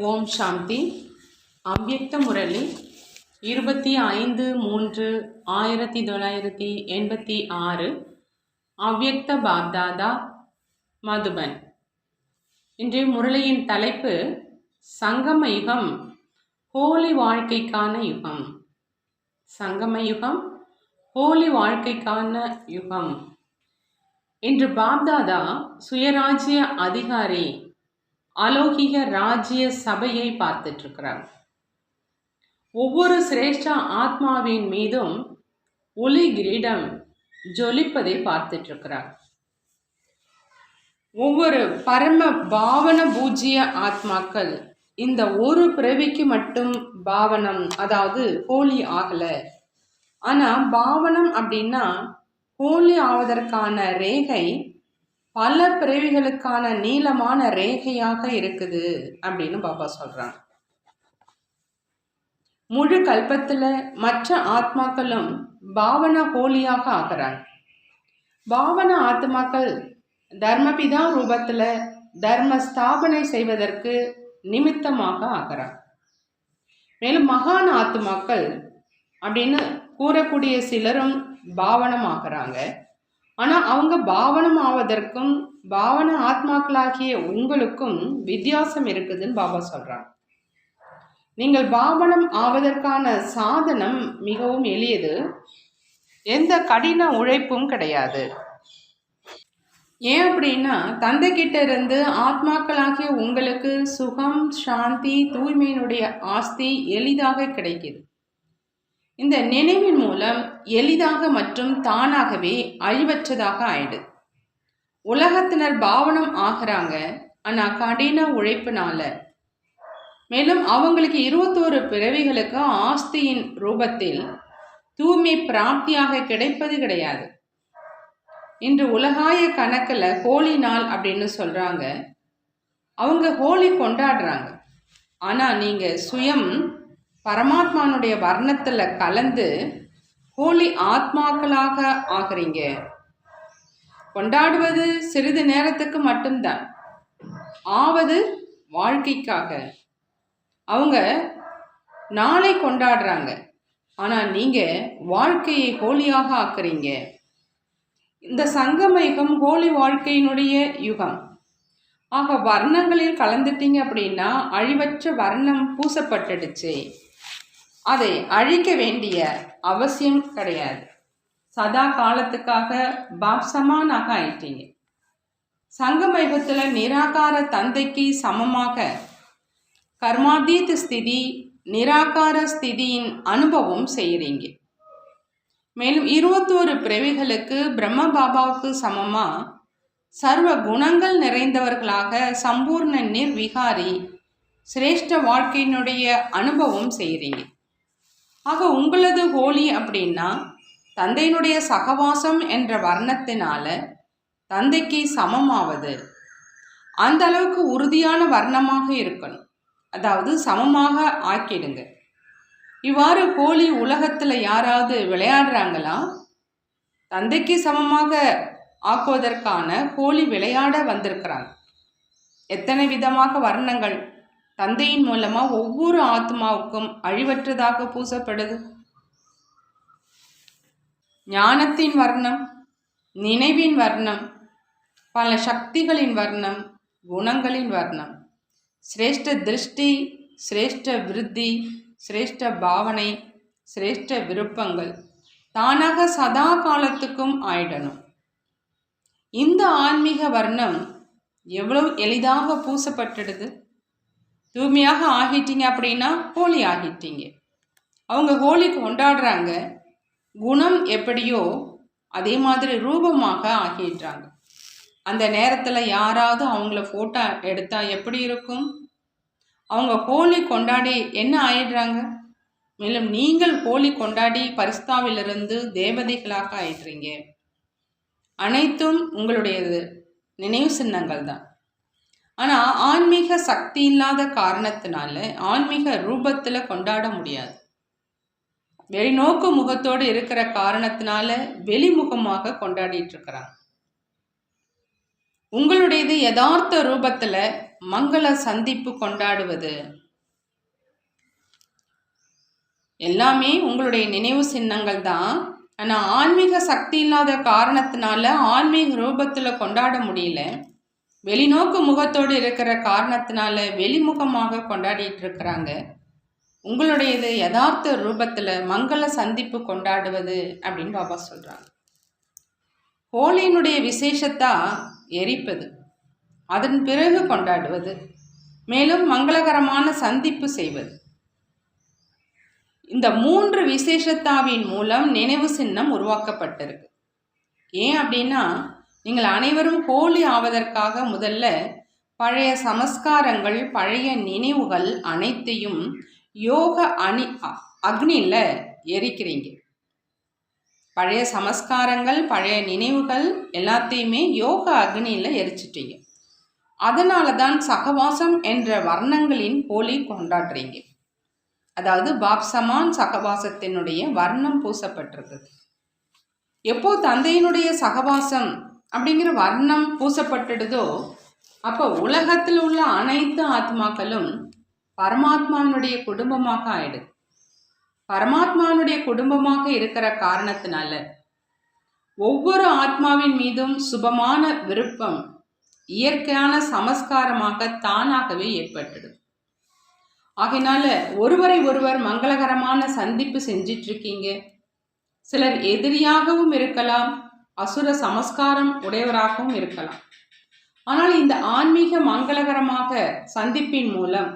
ஓம் சாந்தி. அவ்யக்த முரளி 25/3/1986. அவ்யக்த பாப்தாதா, மதுபன். இன்றைய முரளியின் தலைப்பு சங்கம யுகம், ஹோலி வாழ்க்கைக்கான யுகம். சங்கம யுகம், ஹோலி வாழ்க்கைக்கான யுகம். இன்று பாப்தாதா சுயராஜ்ய அதிகாரி அலௌகிக ராஜ்ய சபையை பார்த்துட்டு இருக்கிறார். ஒவ்வொரு சிரேஷ்ட ஆத்மாவின் மீதும் ஒளி கிரீடம் ஜொலிப்பதை பார்த்துட்டு இருக்கிறார். ஒவ்வொரு பரம பாவன பூஜ்ய ஆத்மாக்கள் இந்த ஒரு பிறவிக்கு மட்டும் பாவனம், அதாவது ஹோலி ஆகல. ஆனா பாவனம் அப்படின்னா ஹோலி ஆவதற்கான ரேகை பல பிறவிகளுக்கான நீளமான ரேகையாக இருக்குது அப்படின்னு பாபா சொல்றாங்க. முழு கல்பத்துல மற்ற ஆத்மாக்களும் பாவன ஹோலியாக ஆகிறாங்க. பாவன ஆத்மாக்கள் தர்மபிதா ரூபத்துல தர்ம ஸ்தாபனை செய்வதற்கு நிமித்தமாக ஆகிறாங்க. மேலும் மகான் ஆத்மாக்கள் அப்படின்னு கூறக்கூடிய சிலரும் பாவனம் ஆகிறாங்க. ஆனா அவங்க பாவனம் ஆவதற்கும் பாவன ஆத்மாக்களாகிய உங்களுக்கும் வித்தியாசம் இருக்குதுன்னு பாபா சொல்றாங்க. நீங்கள் பாவனம் ஆவதற்கான சாதனம் மிகவும் எளியது, எந்த கடின உழைப்பும் கிடையாது. ஏன் அப்படின்னா தந்தை கிட்ட இருந்து ஆத்மாக்களாகிய உங்களுக்கு சுகம், சாந்தி, தூய்மையினுடைய ஆஸ்தி எளிதாக கிடைக்குது. இந்த நினைவின் மூலம் எளிதாக மற்றும் தானாகவே அழிவற்றதாக ஆயிடுது. உலகத்தினர் பாவனம் ஆகிறாங்க, ஆனா கடின உழைப்புனால. மேலும் அவங்களுக்கு 21 பிறவிகளுக்கு ஆஸ்தியின் ரூபத்தில் தூய்மை பிராப்தியாக கிடைப்பது கிடையாது. இன்று உலகாய கணக்குல ஹோலி நாள் அப்படின்னு சொல்றாங்க. அவங்க ஹோலி கொண்டாடுறாங்க. ஆனா நீங்க சுயம் பரமாத்மானுடைய வர்ணத்துல கலந்து ஹோலி ஆத்மாக்களாக ஆகிறீங்க. கொண்டாடுவது சிறிது நேரத்துக்கு மட்டும்தான், ஆவது வாழ்க்கைக்காக. அவங்க நாளை கொண்டாடுறாங்க, ஆனா நீங்க வாழ்க்கையை ஹோலியாக ஆக்குறீங்க. இந்த சங்கம யுகம் ஹோலி வாழ்க்கையினுடைய யுகம். ஆக வர்ணங்களில் கலந்துட்டீங்க அப்படின்னா அழிவற்ற வர்ணம் பூசப்பட்டுடுச்சு, அதை அழிக்க வேண்டிய அவசியம் கிடையாது. சதா காலத்துக்காக பாப்சமானாக ஆயிட்டீங்க. சங்கமயுகத்துல நிராகார தந்தைக்கு சமமாக கர்மாதீத ஸ்திதி, நிராகார ஸ்திதியின் அனுபவம் செய்கிறீங்க. மேலும் 21 பிறவிகளுக்கு பிரம்ம பாபாவுக்கு சமமா சர்வ குணங்கள் நிறைந்தவர்களாக சம்பூர்ண நிர்விகாரி சிரேஷ்ட வாழ்க்கையினுடைய அனுபவம் செய்கிறீங்க. ஆக உங்களது ஹோலி அப்படின்னா தந்தையினுடைய சகவாசம் என்ற வர்ணத்தினால தந்தைக்கு சமமாவது. அந்த அளவுக்கு உறுதியான வர்ணமாக இருக்கணும், அதாவது சமமாக ஆக்கிடுங்க. இவ்வாறு ஹோலி உலகத்துல யாராவது விளையாடுறாங்களா? தந்தைக்கு சமமாக ஆக்குவதற்கான ஹோலி விளையாட வந்திருக்கிறாங்க. எத்தனை விதமாக வர்ணங்கள் தந்தையின் மூலமா ஒவ்வொரு ஆத்மாவுக்கும் அழிவற்றதாக பூசப்படுது. ஞானத்தின் வர்ணம், நினைவின் வர்ணம், பல சக்திகளின் வர்ணம், குணங்களின் வர்ணம், சிரேஷ்ட திருஷ்டி, சிரேஷ்ட விருத்தி, சிரேஷ்ட பாவனை, சிரேஷ்ட விருப்பங்கள் தானாக சதா காலத்துக்கும் ஆயிடணும். இந்த ஆன்மீக வர்ணம் எவ்வளவு எளிதாக பூசப்பட்டுடுது. தூய்மையாக ஆகிட்டீங்க அப்படின்னா ஹோலி ஆகிட்டீங்க. அவங்க ஹோலி கொண்டாடுறாங்க, குணம் எப்படியோ அதே மாதிரி ரூபமாக ஆகிடுறாங்க. அந்த நேரத்தில் யாராவது அவங்கள ஃபோட்டோ எடுத்தா எப்படி இருக்கும்? அவங்க ஹோலி கொண்டாடி என்ன ஆயிடுறாங்க? மேலும் நீங்கள் ஹோலி கொண்டாடி பரிஸ்தாவிலிருந்து தேவதைகளாக ஆயிடுறீங்க. அனைத்தும் உங்களுடையது நினைவு சின்னங்கள் தான். ஆனால் ஆன்மீக சக்தி இல்லாத காரணத்தினால ஆன்மீக ரூபத்தில் கொண்டாட முடியாது. வெளிநோக்கு முகத்தோடு இருக்கிற காரணத்தினால வெளிமுகமாக கொண்டாடிட்டு இருக்கிறாங்க. உங்களுடையது யதார்த்த ரூபத்தில் மங்கள சந்திப்பு கொண்டாடுவது எல்லாமே உங்களுடைய நினைவு சின்னங்கள் தான். ஆனால் ஆன்மீக சக்தி இல்லாத காரணத்தினால ஆன்மீக ரூபத்தில் கொண்டாட முடியல. வெளிநோக்கு முகத்தோடு இருக்கிற காரணத்தினால வெளிமுகமாக கொண்டாடிட்டு இருக்கிறாங்க. உங்களுடையது யதார்த்த ரூபத்தில் மங்கள சந்திப்பு கொண்டாடுவது அப்படின்னு பாபா சொல்கிறாங்க. ஹோலியினுடைய விசேஷத்தா எரிப்பது, அதன் பிறகு கொண்டாடுவது, மேலும் மங்களகரமான சந்திப்பு செய்வது. இந்த 3 விசேஷத்தாவின் மூலம் நினைவு சின்னம் உருவாக்கப்பட்டிருக்கு. ஏன் அப்படின்னா, நீங்கள் அனைவரும் ஹோலி ஆவதற்காக முதல்ல பழைய சமஸ்காரங்கள், பழைய நினைவுகள் அனைத்தையும் யோக அக்னியில் எரிக்கிறீங்க. பழைய சமஸ்காரங்கள், பழைய நினைவுகள் எல்லாத்தையுமே யோக அக்னியில் எரிச்சிட்டீங்க. அதனால தான் சகவாசம் என்ற வர்ணங்களின் ஹோலி கொண்டாடுறீங்க. அதாவது பாப்சமான் சகவாசத்தினுடைய வர்ணம் பூசப்பட்டிருக்கு. எப்போ தந்தையினுடைய சகவாசம் அப்படிங்கிற வர்ணம் பூசப்பட்டுடுதோ அப்போ உலகத்தில் உள்ள அனைத்து ஆத்மாக்களும் பரமாத்மாவினுடைய குடும்பமாக ஆயிடுது. பரமாத்மாவினுடைய குடும்பமாக இருக்கிற காரணத்தினால ஒவ்வொரு ஆத்மாவின் மீதும் சுபமான விருப்பம் இயற்கையான சமஸ்காரமாக தானாகவே ஏற்பட்டுடுது. ஆகையினால ஒருவரை ஒருவர் மங்களகரமான சந்திப்பு செஞ்சிட்டு இருக்கீங்க. சிலர் எதிரியாகவும் இருக்கலாம், அசுர சமஸ்காரம் உடையவராகவும் இருக்கலாம். ஆனால் இந்த ஆன்மீக மங்களகரமாக சந்திப்பின் மூலம்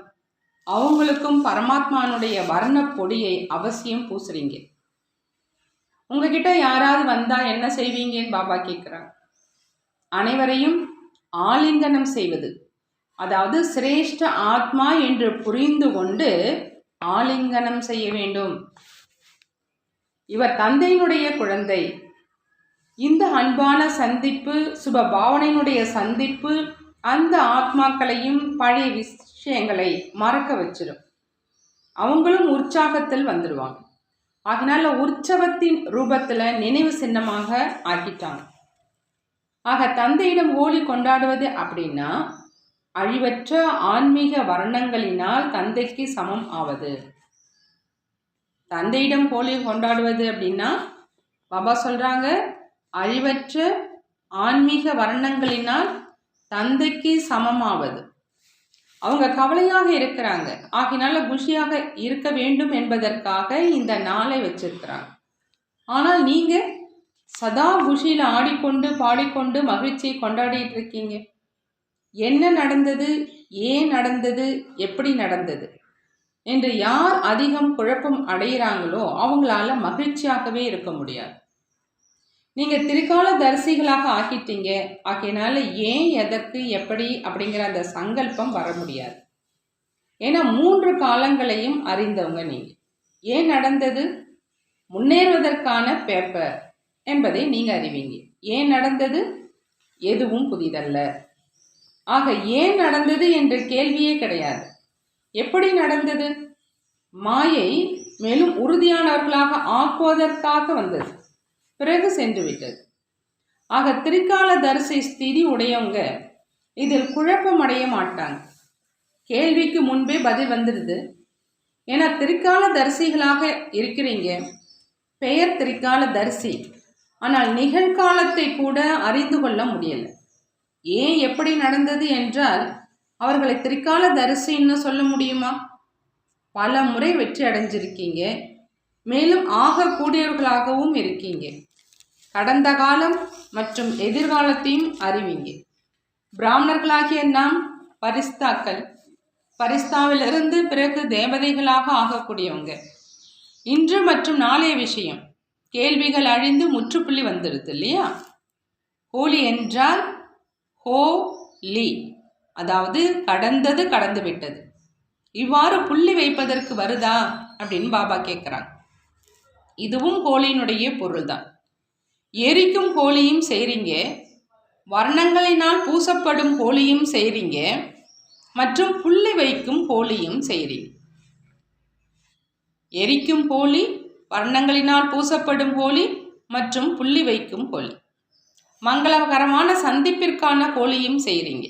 அவங்களுக்கும் பரமாத்மானுடைய வர்ண பொடியை அவசியம் பூசுறீங்க. உங்ககிட்ட யாராவது வந்தா என்ன செய்வீங்கன்னு பாபா கேட்குறாங்க. அனைவரையும் ஆலிங்கனம் செய்வது, அதாவது சிரேஷ்ட ஆத்மா என்று புரிந்து கொண்டு ஆலிங்கனம் செய்ய வேண்டும். இவர் தந்தையினுடைய குழந்தை. இந்த அன்பான சந்திப்பு, சுப பாவனையினுடைய சந்திப்பு அந்த ஆத்மாக்களையும் பழைய விஷயங்களை மறக்க வச்சிடும். அவங்களும் உற்சாகத்தில் வந்துடுவாங்க. அதனால உற்சவத்தின் ரூபத்தில் நினைவு சின்னமாக ஆக்கிட்டாங்க. ஆக தந்தையிடம் ஹோலி கொண்டாடுவது அப்படின்னா அழிவற்ற ஆன்மீக வர்ணங்களினால் தந்தைக்கு சமம் ஆவது. தந்தையிடம் ஹோலி கொண்டாடுவது அப்படின்னா பாபா சொல்றாங்க, அழிவற்ற ஆன்மீக வர்ணங்களினால் தந்தைக்கு சமமாவது. அவங்க கவலையாக இருக்கிறாங்க. ஆகினால குஷியாக இருக்க வேண்டும் என்பதற்காக இந்த நாளை வச்சிருக்கிறாங்க. ஆனால் நீங்க சதா குஷியில் ஆடிக்கொண்டு பாடிக்கொண்டு மகிழ்ச்சியை கொண்டாடிட்டு இருக்கீங்க. என்ன நடந்தது, ஏன் நடந்தது, எப்படி நடந்தது என்று யார் அதிகம் குழப்பம் அடைகிறாங்களோ அவங்களால மகிழ்ச்சியாகவே இருக்க முடியாது. நீங்க திரிகால தரிசிகளாக ஆக்கிட்டீங்க. ஆகையினால ஏன், எதற்கு, எப்படி அப்படிங்கிற அந்த சங்கல்பம் வர முடியாது. ஏன்னா 3 காலங்களையும் அறிந்தவங்க நீங்க. ஏன் நடந்தது, முன்னேறுவதற்கான பேப்பர் என்பதை நீங்க அறிவீங்க. ஏன் நடந்தது, எதுவும் புதிதல்ல. ஆக ஏன் நடந்தது என்ற கேள்வியே கிடையாது. எப்படி நடந்தது, மாயை மேலும் உறுதியானவர்களாக ஆக்குவதற்காக வந்தது, பிறகு சென்று விட்டது. ஆக திரிகால தரிசி ஸ்திதி உடையவங்க இதில் குழப்பம் அடைய மாட்டாங்க. கேள்விக்கு முன்பே பதில் வந்துடுது. ஏன்னா திரிகால தரிசிகளாக இருக்கிறீங்க. பெயர் திரிகால தரிசி, ஆனால் நிகழ்காலத்தை கூட அறிந்து கொள்ள முடியல. ஏன், எப்படி நடந்தது என்றால் அவர்களை திரிகால தரிசின்னு சொல்ல முடியுமா? பல முறை வெற்றி அடைஞ்சிருக்கீங்க. மேலும் ஆகக்கூடியவர்களாகவும் இருக்கீங்க. கடந்த காலம் மற்றும் எதிர்காலத்தையும் அறிவீங்க. பிராமணர்களாகிய நாம் பரிஸ்தாக்கள். பரிஸ்தாவிலிருந்து பிறகு தேவதைகளாக ஆகக்கூடியவங்க. இன்று மற்றும் நாளைய விஷயம், கேள்விகள் அழிந்து முற்றுப்புள்ளி வந்துடுது இல்லையா? ஹோலி என்றால் ஹோலி, அதாவது கடந்தது கடந்து விட்டது. இவ்வாறு புள்ளி வைப்பதற்கு வருதா அப்படின்னு பாபா கேட்குறாங்க. இதுவும் ஹோலியினுடைய பொருள் தான். எரிக்கும் ஹோலியும் செய்கிறீங்க, வர்ணங்களினால் பூசப்படும் ஹோலியும் செய்கிறீங்க, மற்றும் புள்ளி வைக்கும் ஹோலியும் செய்கிறீங்க. எரிக்கும் ஹோலி, வர்ணங்களினால் பூசப்படும் ஹோலி மற்றும் புள்ளி வைக்கும் ஹோலி. மங்களகரமான சந்திப்பிற்கான ஹோலியும் செய்கிறீங்க.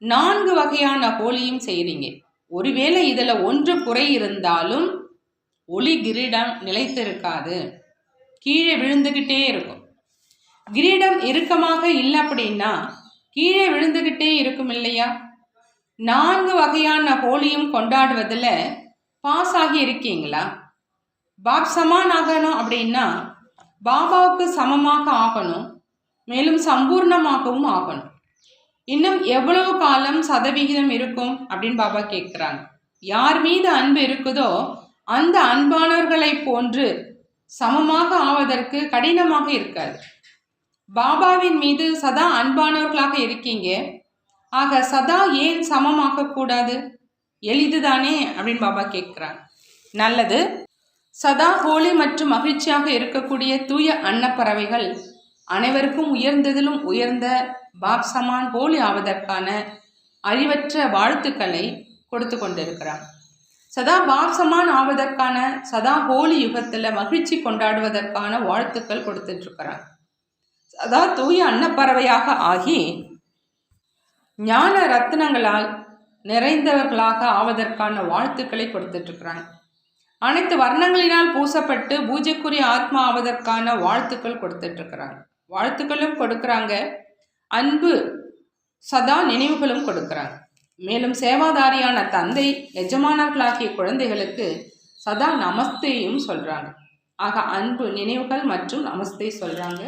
4 வகையான ஹோலியும் செய்கிறீங்க. ஒருவேளை இதில் ஒன்று குறை இருந்தாலும் ஒளி கிரீடம் நிலைத்திருக்காது, கீழே விழுந்துக்கிட்டே இருக்கும். கிரீடம் இறுக்கமாக இல்லை அப்படின்னா கீழே விழுந்துக்கிட்டே இருக்கும் இல்லையா? 4 வகையான ஹோலியும் கொண்டாடுவதில் பாஸ் ஆகி இருக்கீங்களா? பாப் சமான் ஆகணும் அப்படின்னா பாபாவுக்கு சமமாக ஆகணும், மேலும் சம்பூர்ணமாகவும் ஆகணும். இன்னும் எவ்வளவு காலம் சதவிகிதம் இருக்கும் அப்படின்னு பாபா கேட்குறாங்க. யார் மீது அன்பு இருக்குதோ அந்த அன்பானவர்களை போன்று சமமாக ஆவதற்கு கடினமாக இருக்காது. பாபாவின் மீது சதா அன்பானவர்களாக இருக்கீங்க, ஆக சதா ஏன் சமமாக கூடாது? எளிதுதானே அப்படின்னு பாபா கேட்குறாங்க. நல்லது. சதா ஹோலி மற்றும் மகிழ்ச்சியாக இருக்கக்கூடிய தூய அன்னப்பறவைகள் அனைவருக்கும் உயர்ந்ததிலும் உயர்ந்த பாப் சமான் ஹோலி ஆவதற்கான அறிவற்ற வாழ்த்துக்களை கொடுத்து கொண்டிருக்கிறாங்க. சதா பாப் சமான் ஆவதற்கான, சதா ஹோலி யுகத்தில் மகிழ்ச்சி கொண்டாடுவதற்கான வாழ்த்துக்கள் கொடுத்துட்ருக்கிறாங்க. சதா தூய அன்னப்பறவையாக ஆகி ஞான ரத்தினங்களால் நிறைந்தவர்களாக ஆவதற்கான வாழ்த்துக்களை கொடுத்துட்ருக்குறாங்க. அனைத்து வர்ணங்களினால் பூசப்பட்டு பூஜைக்குரிய ஆத்மா ஆவதற்கான வாழ்த்துக்கள் கொடுத்துட்ருக்குறாங்க. வாழ்த்துக்களும் கொடுக்குறாங்க, அன்பு சதா நினைவுகளும் கொடுக்குறாங்க. மேலும் சேவாதாரியான தந்தை எஜமானர்களாகிய குழந்தைகளுக்கு சதா நமஸ்தேயும் சொல்கிறாங்க. ஆக அன்பு நினைவுகள் மற்றும் நமஸ்தே சொல்கிறாங்க.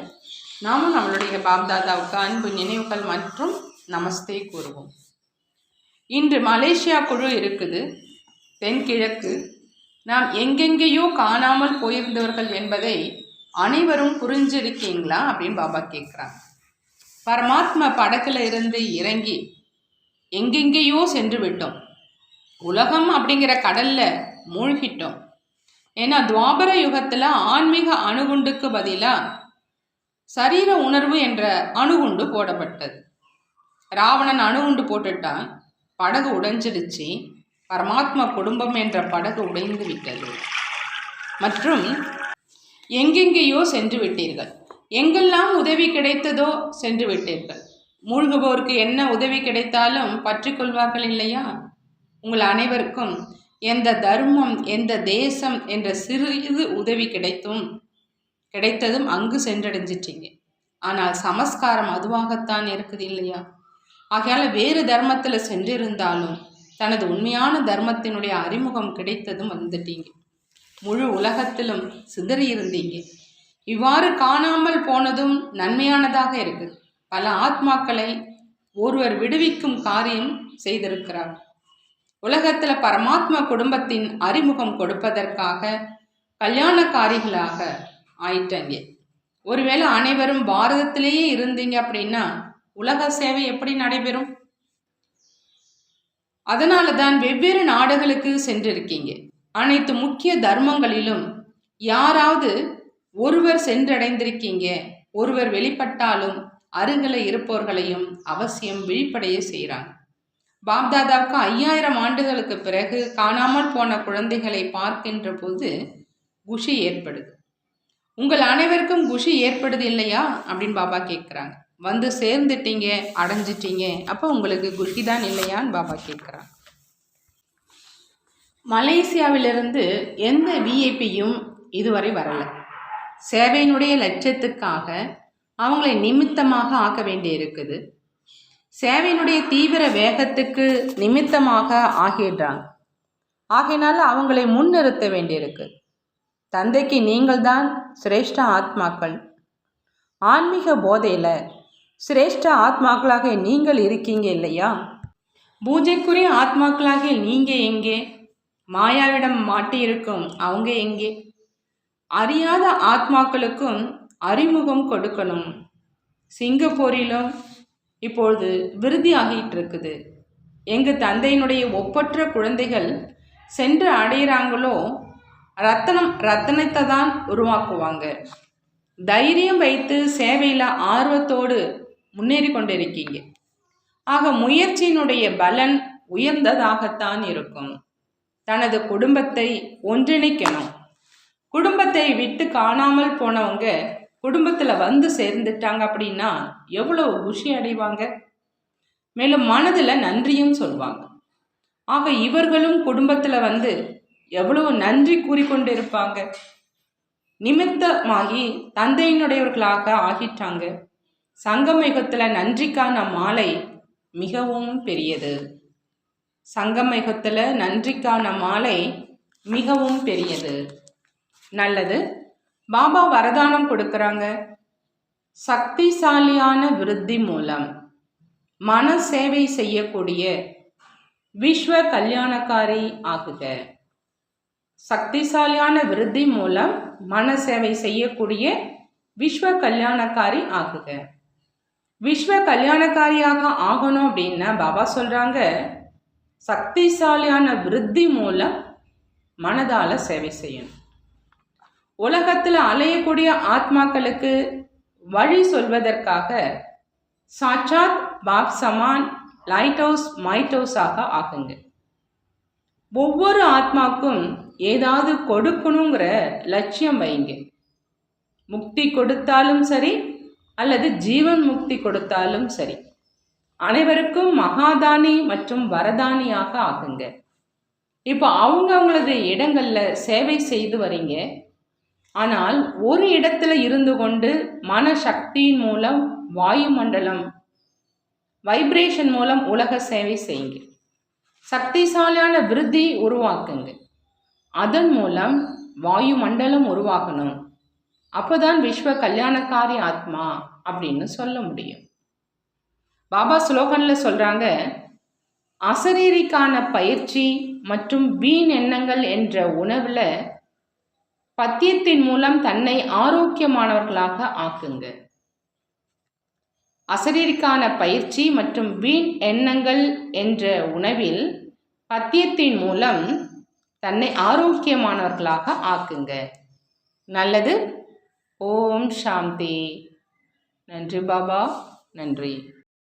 நாமும் நம்மளுடைய பாப்தாதாவுக்கு அன்பு நினைவுகள் மற்றும் நமஸ்தே கூறுவோம். இன்று மலேசியா குழு இருக்குது, தென்கிழக்கு. நாம் எங்கெங்கேயோ காணாமல் போயிருந்தவர்கள் என்பதை அனைவரும் புரிஞ்சிருக்கீங்களா அப்படின்னு பாபா கேட்குறாங்க. பரமாத்மா படகுல இருந்து இறங்கி எங்கெங்கேயோ சென்று விட்டோம். உலகம் அப்படிங்கிற கடல்ல மூழ்கிட்டோம். ஏன்னா துவாபர யுகத்தில் ஆன்மீக அணுகுண்டுக்கு பதிலாக சரீர உணர்வு என்ற அணுகுண்டு போடப்பட்டது. ராவணன் அணுகுண்டு போட்டுட்டான், படகு உடைஞ்சிடுச்சு. பரமாத்மா குடும்பம் என்ற படகு உடைந்து விட்டது. மற்றும் எங்கெங்கேயோ சென்று விட்டீர்கள், எங்கெல்லாம் உதவி கிடைத்ததோ சென்று விட்டீர்கள். மூழ்குபவருக்கு என்ன உதவி கிடைத்தாலும் பற்றி கொள்வார்கள் இல்லையா? உங்கள் அனைவருக்கும் எந்த தர்மம், எந்த தேசம் என்ற சிறிது உதவி கிடைத்ததும் அங்கு சென்றடைஞ்சிட்டீங்க. ஆனால் சமஸ்காரம் அதுவாகத்தான் இருக்குது இல்லையா? ஆகையால் வேறு தர்மத்தில் சென்றிருந்தாலும் தனது உண்மையான தர்மத்தினுடைய அறிமுகம் கிடைத்ததும் வந்துட்டீங்க. முழு உலகத்திலும் சிதறி இருந்தீங்க. இவ்வாறு காணாமல் போனதும் நன்மையானதாக இருக்குது. பல ஆத்மாக்களை ஒருவர் விடுவிக்கும் காரியம் செய்திருக்கிறார். உலகத்தில் பரமாத்மா குடும்பத்தின் அறிமுகம் கொடுப்பதற்காக கல்யாணக்காரிகளாக ஆயிட்டாங்க. ஒருவேளை அனைவரும் பாரதத்திலேயே இருந்தீங்க அப்படின்னா உலக சேவை எப்படி நடைபெறும்? அதனால தான் வெவ்வேறு நாடுகளுக்கு சென்றிருக்கீங்க. அனைத்து முக்கிய தர்மங்களிலும் யாராவது ஒருவர் சென்றடைந்திருக்கீங்க. ஒருவர் வெளிப்பட்டாலும் அருகில் இருப்பவர்களையும் அவசியம் விழிப்படைய செய்கிறாங்க. பாப்தாதாவுக்கு 5000 ஆண்டுகளுக்கு பிறகு காணாமல் போன குழந்தைகளை பார்க்கின்ற போது குஷி ஏற்படுது. உங்கள் அனைவருக்கும் குஷி ஏற்படுது இல்லையா அப்படின்னு பாபா கேட்குறாங்க. வந்து சேர்ந்துட்டீங்க, அடைஞ்சிட்டீங்க, அப்போ உங்களுக்கு குஷி தான் இல்லையான்னு பாபா கேட்குறாங்க. மலேசியாவிலிருந்து எந்த விஐபியும் இதுவரை வரலை. சேவையினுடைய லட்சியத்துக்காக அவங்களை நிமித்தமாக ஆக்க வேண்டி இருக்குது. சேவையினுடைய தீவிர வேகத்துக்கு நிமித்தமாக ஆகிடுறாங்க. ஆகையினால அவங்களை முன்னிறுத்த வேண்டியிருக்கு. தந்தைக்கு நீங்கள் தான் சிரேஷ்ட ஆத்மாக்கள். ஆன்மீக போதையில் சிரேஷ்ட ஆத்மாக்களாக நீங்கள் இருக்கீங்க இல்லையா? பூஜைக்குரிய ஆத்மாக்களாக நீங்கள் எங்கே? மாயாவிடம் மாட்டியிருக்கும் அவங்க எங்கே? அறியாத ஆத்மாக்களுக்கும் அறிமுகம் கொடுக்கணும். சிங்கப்பூரிலும் இப்பொழுது விருதி ஆகிட்டு இருக்குது. எங்கள் தந்தையினுடைய ஒப்பற்ற குழந்தைகள் சென்று அடைகிறாங்களோ ரத்தனத்தை தான் உருவாக்குவாங்க. தைரியம் வைத்து சேவையில் ஆர்வத்தோடு முன்னேறி கொண்டிருக்கீங்க. ஆக முயற்சியினுடைய பலன் உயர்ந்ததாகத்தான் இருக்கும். தனது குடும்பத்தை ஒன்றிணைக்கணும். குடும்பத்தை விட்டு காணாமல் போனவங்க குடும்பத்தில் வந்து சேர்ந்துட்டாங்க அப்படின்னா எவ்வளவு குஷி அடைவாங்க. மேலும் மனதில் நன்றியும் சொல்லுவாங்க. ஆக இவர்களும் குடும்பத்தில் எவ்வளவு நன்றி கூறிக்கொண்டு இருப்பாங்க. நிமித்தமாகி தந்தையினுடையவர்களாக ஆகிட்டாங்க. சங்கமயுகத்தில் நன்றிக்கான மாலை மிகவும் பெரியது. சங்கமயுகத்தில் நன்றிக்கான மாலை மிகவும் பெரியது. நல்லது. பாபா வரதானம் கொடுக்குறாங்க. சக்திசாலியான விருத்தி மூலம் மன சேவை செய்யக்கூடிய விஸ்வ கல்யாணக்காரி ஆகுக. சக்திசாலியான விருத்தி மூலம் மன சேவை செய்யக்கூடிய விஸ்வ கல்யாணக்காரி ஆகுக. விஸ்வ கல்யாணக்காரியாக ஆகணும் அப்படின்னா பாபா சொல்றாங்க, சக்திசாலியான விருத்தி மூலம் மனதால சேவை செய்யணும். உலகத்தில் அலையக்கூடிய ஆத்மாக்களுக்கு வழி சொல்வதற்காக சாட்சாத் pop Zaman light house might ஹவுஸாக ஆகுங்க. ஒவ்வொரு ஆத்மாக்கும் ஏதாவது கொடுக்கணுங்கிற லட்சியம் வைங்க. முக்தி கொடுத்தாலும் சரி அல்லது ஜீவன் முக்தி கொடுத்தாலும் சரி, அனைவருக்கும் மகாதானி மற்றும் வரதானியாக ஆகுங்க. இப்போ அவங்களது இடங்கள்ல சேவை செய்து வரீங்க. ஆனால் ஒரு இடத்துல இருந்து கொண்டு மன சக்தியின் மூலம் வாயுமண்டலம் வைப்ரேஷன் மூலம் உலக சேவை செய்யுங்க. சக்திசாலியான விருத்தி உருவாக்குங்க. அதன் மூலம் வாயுமண்டலம் உருவாகணும். அப்போதான் விஸ்வ கல்யாணக்காரி ஆத்மா அப்படின்னு சொல்ல முடியும். பாபா ஸ்லோகன்ல சொல்றாங்க, அசரீரிக்கான பயிற்சி மற்றும் வீண் எண்ணங்கள் என்ற உணவுல பத்தியத்தின் மூலம் தன்னை ஆரோக்கியமானவர்களாக ஆக்குங்க. அசரீரிக்கான பயிற்சி மற்றும் வீண் எண்ணங்கள் என்ற உணவில் பத்தியத்தின் மூலம் தன்னை ஆரோக்கியமானவர்களாக ஆக்குங்க. நல்லது. ஓம் சாந்தி. நன்றி பாபா. நன்றி.